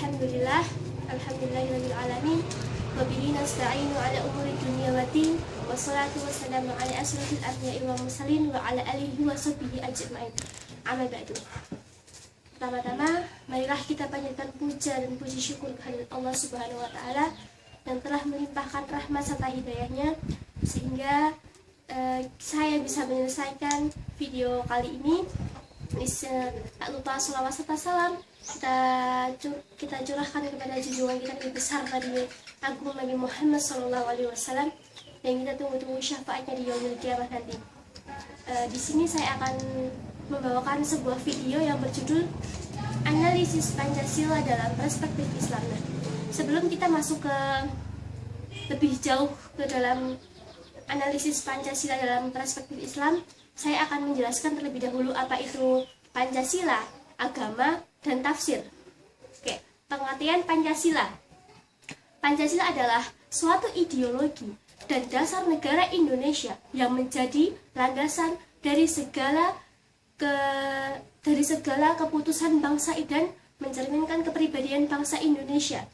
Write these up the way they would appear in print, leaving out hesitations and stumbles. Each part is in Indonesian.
Alhamdulillah, alhamdulillahirabbil alamin. Wa bihi nasta'inu ala umuri dunya waddin. Wassalatu wassalamu ala asyrofil anbiya'i wal mursalin wa ala alihi wa sahbihi ajma'in. Amma ba'du. Pertama-tama, marilah kita panjatkan puja dan puji syukur kehadirat Allah Subhanahu wa taala yang telah melimpahkan rahmat serta hidayahnya sehingga saya bisa menyelesaikan video kali ini. Tak lupa sholawat serta salam kita curahkan kepada junjungan kita yang besar Nabi Agung Nabi Muhammad SAW yang kita tunggu-tunggu syafaatnya di yaumil qiyamah nanti. Di sini saya akan membawakan sebuah video yang berjudul Analisis Pancasila dalam Perspektif Islam. Sebelum kita masuk ke lebih jauh ke dalam analisis Pancasila dalam perspektif Islam, saya akan menjelaskan terlebih dahulu apa itu Pancasila, agama, dan tafsir. Oke, pengertian Pancasila. Pancasila adalah suatu ideologi dan dasar negara Indonesia yang menjadi landasan dari segala keputusan bangsa dan mencerminkan kepribadian bangsa Indonesia.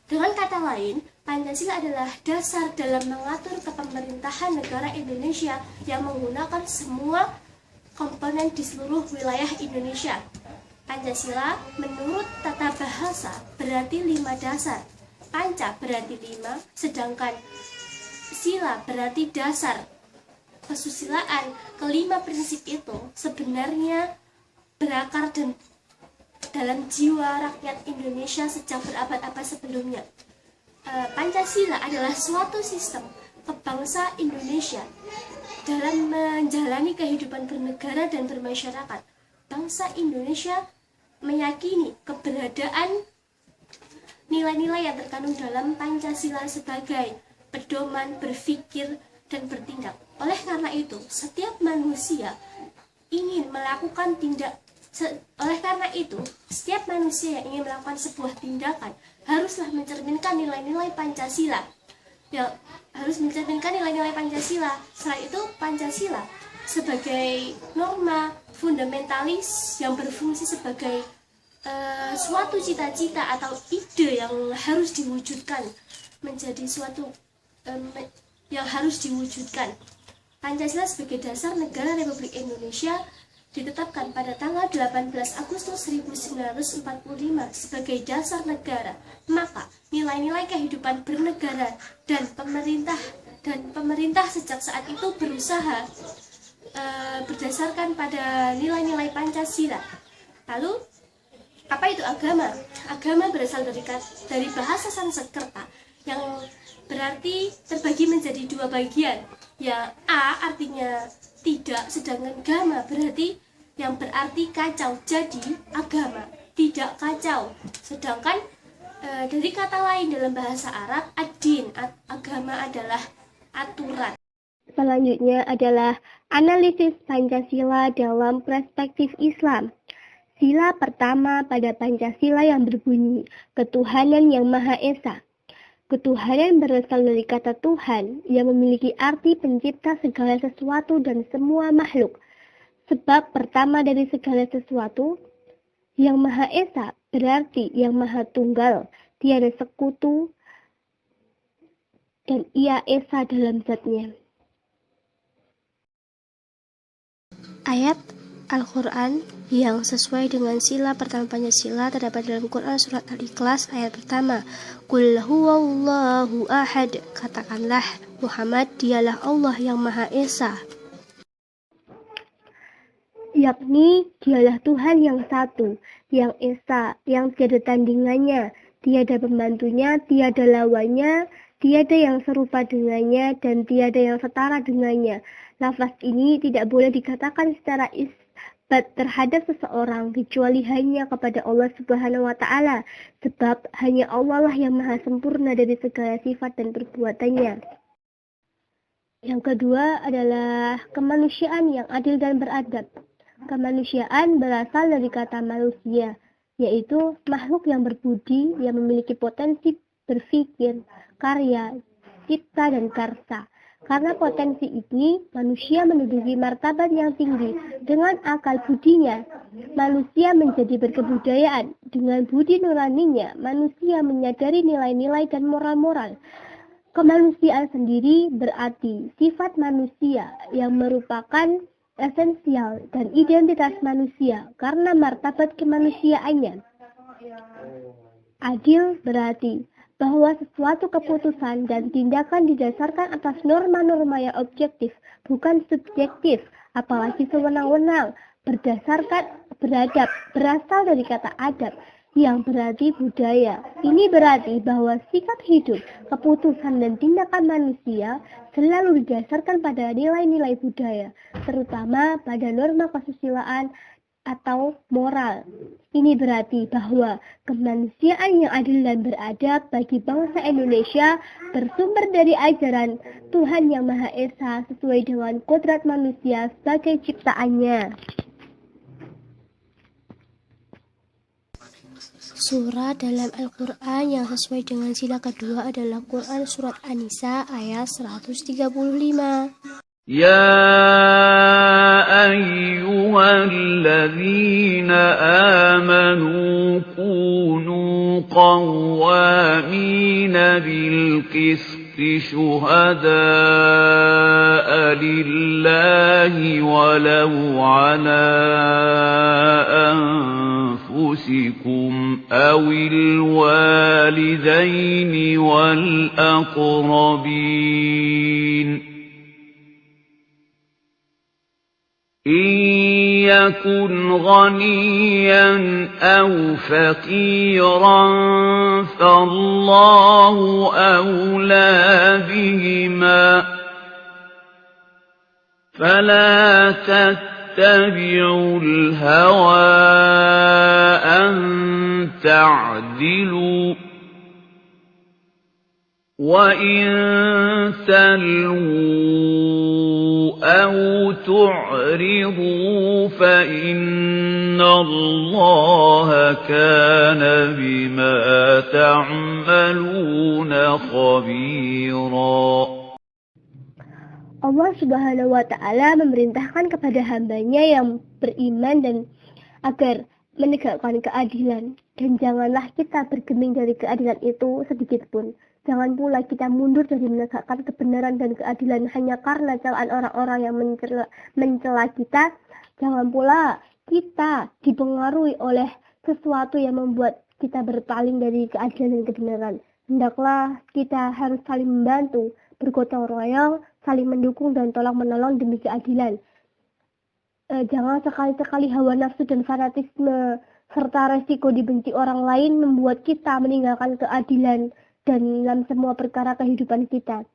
Dengan kata lain, Pancasila adalah dasar dalam mengatur kepemerintahan negara Indonesia yang menggunakan semua komponen di seluruh wilayah Indonesia. Pancasila menurut tata bahasa berarti 5 dasar. Panca berarti 5, sedangkan sila berarti dasar. Kesusilaan, kelima prinsip itu sebenarnya berakar dan dalam jiwa rakyat Indonesia sejak berabad-abad sebelumnya. Pancasila adalah suatu sistem kebangsa Indonesia dalam menjalani kehidupan bernegara dan bermasyarakat. Bangsa Indonesia meyakini keberadaan nilai-nilai yang terkandung dalam Pancasila sebagai pedoman berpikir dan bertindak. Oleh karena itu, setiap manusia ingin melakukan setiap manusia yang ingin melakukan sebuah tindakan haruslah mencerminkan nilai-nilai Pancasila. Ya, harus mencerminkan nilai-nilai Pancasila. Selain itu, Pancasila sebagai norma fundamentalis yang berfungsi sebagai suatu cita-cita atau ide yang harus diwujudkan menjadi suatu yang harus diwujudkan. Pancasila sebagai dasar negara Republik Indonesia ditetapkan pada tanggal 18 Agustus 1945 sebagai dasar negara. Maka nilai-nilai kehidupan bernegara dan pemerintah sejak saat itu berusaha berdasarkan pada nilai-nilai Pancasila. Lalu apa itu agama? Agama berasal dari bahasa Sanskerta yang berarti terbagi menjadi 2 bagian. Ya, A artinya tidak, sedangkan gama berarti yang berarti kacau. Jadi agama tidak kacau. Sedangkan dari kata lain dalam bahasa Arab, ad-din, agama adalah aturan. Selanjutnya adalah analisis Pancasila dalam perspektif Islam. Sila pertama pada Pancasila yang berbunyi ketuhanan yang Maha Esa. Ketuhanan berasal dari kata Tuhan yang memiliki arti pencipta segala sesuatu dan semua makhluk. Sebab pertama dari segala sesuatu, yang Maha Esa berarti yang Maha Tunggal, tiada sekutu, dan Ia Esa dalam zatnya. Ayat Al-Quran yang sesuai dengan sila pertama Pancasila terdapat dalam Quran Surat Al-Ikhlas ayat pertama. Qul huwallahu ahad, katakanlah Muhammad dialah Allah yang Maha Esa. Yakni dialah Tuhan yang satu, yang Esa, yang tiada tandingannya, tiada pembantunya, tiada lawannya, tiada yang serupa dengannya, dan tiada yang setara dengannya. Lafaz ini tidak boleh dikatakan secara isbat terhadap seseorang kecuali hanya kepada Allah Subhanahu wa taala, sebab hanya Allah lah yang maha sempurna dari segala sifat dan perbuatannya. Yang kedua adalah kemanusiaan yang adil dan beradab. Kemanusiaan berasal dari kata manusia, yaitu makhluk yang berbudi, yang memiliki potensi berpikir, karya, cipta, dan karsa. Karena potensi ini, manusia menduduki martabat yang tinggi. Dengan akal budinya, manusia menjadi berkebudayaan. Dengan budi nuraninya, manusia menyadari nilai-nilai dan moral-moral. Kemanusiaan sendiri berarti sifat manusia yang merupakan esensial dan identitas manusia karena martabat kemanusiaannya. Adil berarti bahwa sesuatu keputusan dan tindakan didasarkan atas norma-norma yang objektif, bukan subjektif, apalagi sewenang-wenang, beradab, berasal dari kata adab, yang berarti budaya. Ini berarti bahwa sikap hidup, keputusan dan tindakan manusia selalu didasarkan pada nilai-nilai budaya, terutama pada norma kesusilaan atau moral. Ini berarti bahwa kemanusiaan yang adil dan beradab bagi bangsa Indonesia bersumber dari ajaran Tuhan Yang Maha Esa sesuai dengan kodrat manusia sebagai ciptaannya. Surah dalam Al-Quran yang sesuai dengan sila kedua adalah Quran Surat An-Nisa ayat 135. يا أيها الذين آمنوا كونوا قوامين بالقسط شهداء لله ولو على أنفسكم أو الوالدين والأقربين إن يكن غنيا أو فقيرا فالله أولى بهما فلا تتبعوا الهوى أن تعدلوا وإن تلووا أو تعرضوا فإن الله كان بما تعملون خبيرا. Allah Subhanahu wa Ta'ala memerintahkan kepada hambanya yang beriman dan agar menegakkan keadilan, dan janganlah kita bergeming dari keadilan itu sedikit pun. Jangan pula kita mundur dari menegakkan kebenaran dan keadilan hanya karena celaan orang-orang yang mencela kita. Jangan pula kita dipengaruhi oleh sesuatu yang membuat kita berpaling dari keadilan dan kebenaran. Hendaklah kita harus saling membantu, bergotong royong, saling mendukung dan tolong-menolong demi keadilan. Jangan sekali-sekali hawa nafsu dan fanatisme serta resiko dibenci orang lain membuat kita meninggalkan keadilan dan dalam semua perkara kehidupan kita.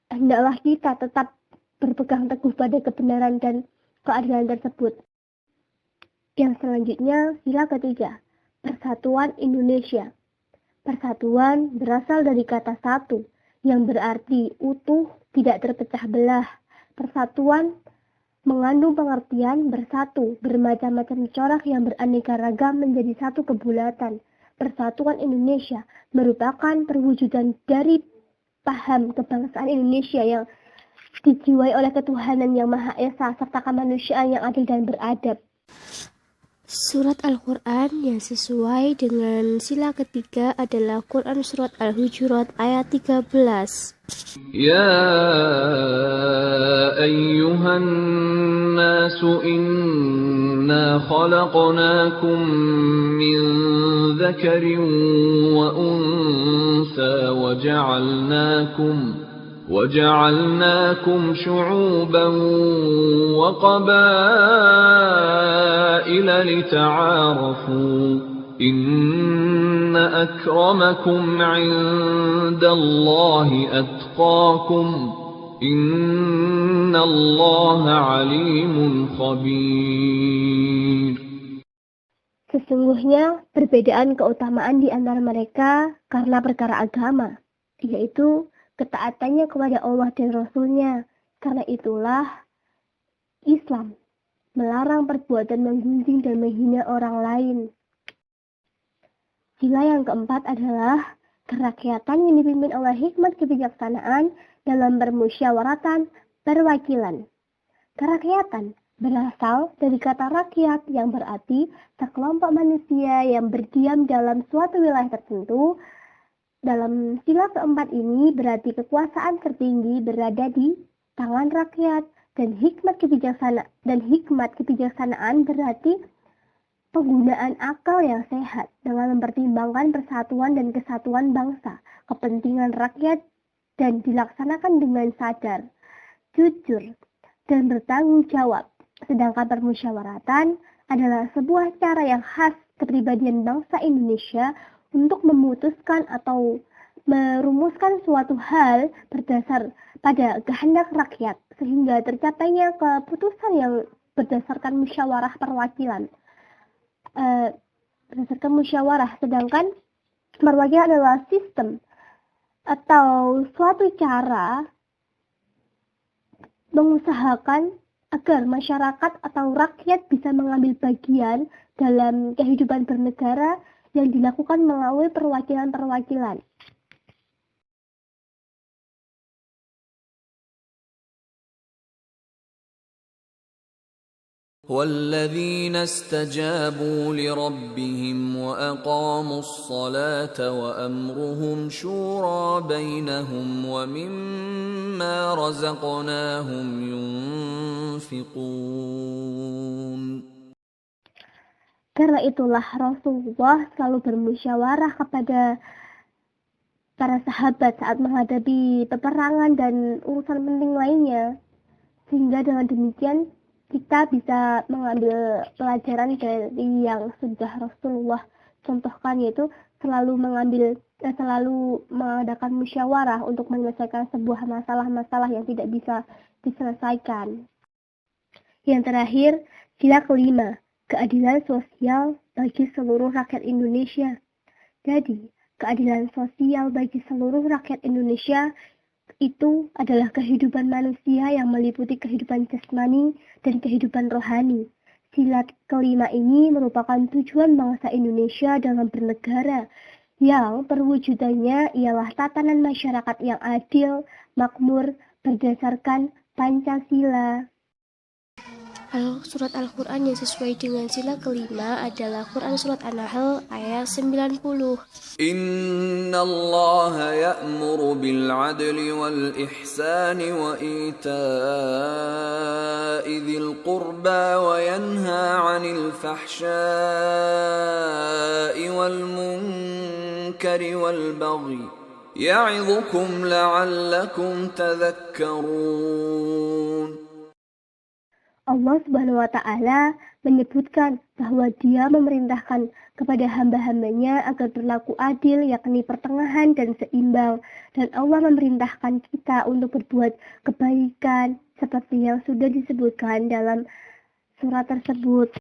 Hendaklah kita tetap berpegang teguh pada kebenaran dan keadilan tersebut. Yang selanjutnya, sila ketiga, Persatuan Indonesia. Persatuan berasal dari kata satu, yang berarti utuh, tidak terpecah belah. Persatuan mengandung pengertian bersatu, bermacam-macam corak yang beraneka ragam menjadi satu kebulatan. Persatuan Indonesia merupakan perwujudan dari paham kebangsaan Indonesia yang dijiwai oleh ketuhanan yang Maha Esa serta kemanusiaan yang adil dan beradab. Surat Al-Quran yang sesuai dengan sila ketiga adalah Quran Surat Al-Hujurat ayat 13. يا أيها الناس إنا خلقناكم من ذكر وأنثى وجعلناكم شعوبا وقبائل لتعارفوا إن أكرمكم عند الله أتقاكم إن الله عليم خبير. Sesungguhnya perbedaan keutamaan di antara mereka karena perkara agama, yaitu ketaatannya kepada Allah dan Rasul-Nya. Karena itulah Islam melarang perbuatan menggunjing dan menghina orang lain. Sila yang keempat adalah kerakyatan yang dipimpin oleh hikmat kebijaksanaan dalam permusyawaratan perwakilan. Kerakyatan berasal dari kata rakyat yang berarti sekelompok manusia yang berdiam dalam suatu wilayah tertentu. Dalam sila keempat ini berarti kekuasaan tertinggi berada di tangan rakyat, dan hikmat kebijaksanaan berarti penggunaan akal yang sehat dengan mempertimbangkan persatuan dan kesatuan bangsa, kepentingan rakyat, dan dilaksanakan dengan sadar, jujur, dan bertanggung jawab. Sedangkan permusyawaratan adalah sebuah cara yang khas kepribadian bangsa Indonesia untuk memutuskan atau merumuskan suatu hal berdasar pada kehendak rakyat sehingga tercapainya keputusan yang berdasarkan musyawarah perwakilan. Sedangkan perwakilan adalah sistem atau suatu cara mengusahakan agar masyarakat atau rakyat bisa mengambil bagian dalam kehidupan bernegara yang dilakukan melalui perwakilan-perwakilan. وَالَّذِينَ اسْتَجَابُوا لِرَبِّهِمْ وَأَقَامُوا الصَّلَاةَ وَأَمْرُهُمْ شُورَى بَيْنَهُمْ وَمِمَّا رَزَقْنَاهُمْ يُنْفِقُونَ. Karena itulah Rasulullah selalu bermusyawarah kepada para sahabat saat menghadapi peperangan dan urusan penting lainnya, sehingga dengan demikian kita bisa mengambil pelajaran dari yang sudah Rasulullah contohkan, yaitu selalu mengadakan musyawarah untuk menyelesaikan sebuah masalah-masalah yang tidak bisa diselesaikan. Yang terakhir, sila kelima, keadilan sosial bagi seluruh rakyat Indonesia. Jadi, keadilan sosial bagi seluruh rakyat Indonesia itu adalah kehidupan manusia yang meliputi kehidupan jasmani dan kehidupan rohani. Sila kelima ini merupakan tujuan bangsa Indonesia dalam bernegara, yang perwujudannya ialah tatanan masyarakat yang adil, makmur, berdasarkan Pancasila. Surat Al-Quran yang sesuai dengan sila kelima adalah Quran Surat An-Nahl ayat 90. Inna Allah ya'muru bil adli wal ihsani wa ita'i dhil qurba wa yanha 'anil fahsya'i wal munkari wal baghi ya'idhukum la'allakum tadhakkarun. Allah Subhanahu wa Ta'ala menyebutkan bahwa Dia memerintahkan kepada hamba-hambanya agar berlaku adil, yakni pertengahan dan seimbang, dan Allah memerintahkan kita untuk berbuat kebaikan seperti yang sudah disebutkan dalam surat tersebut.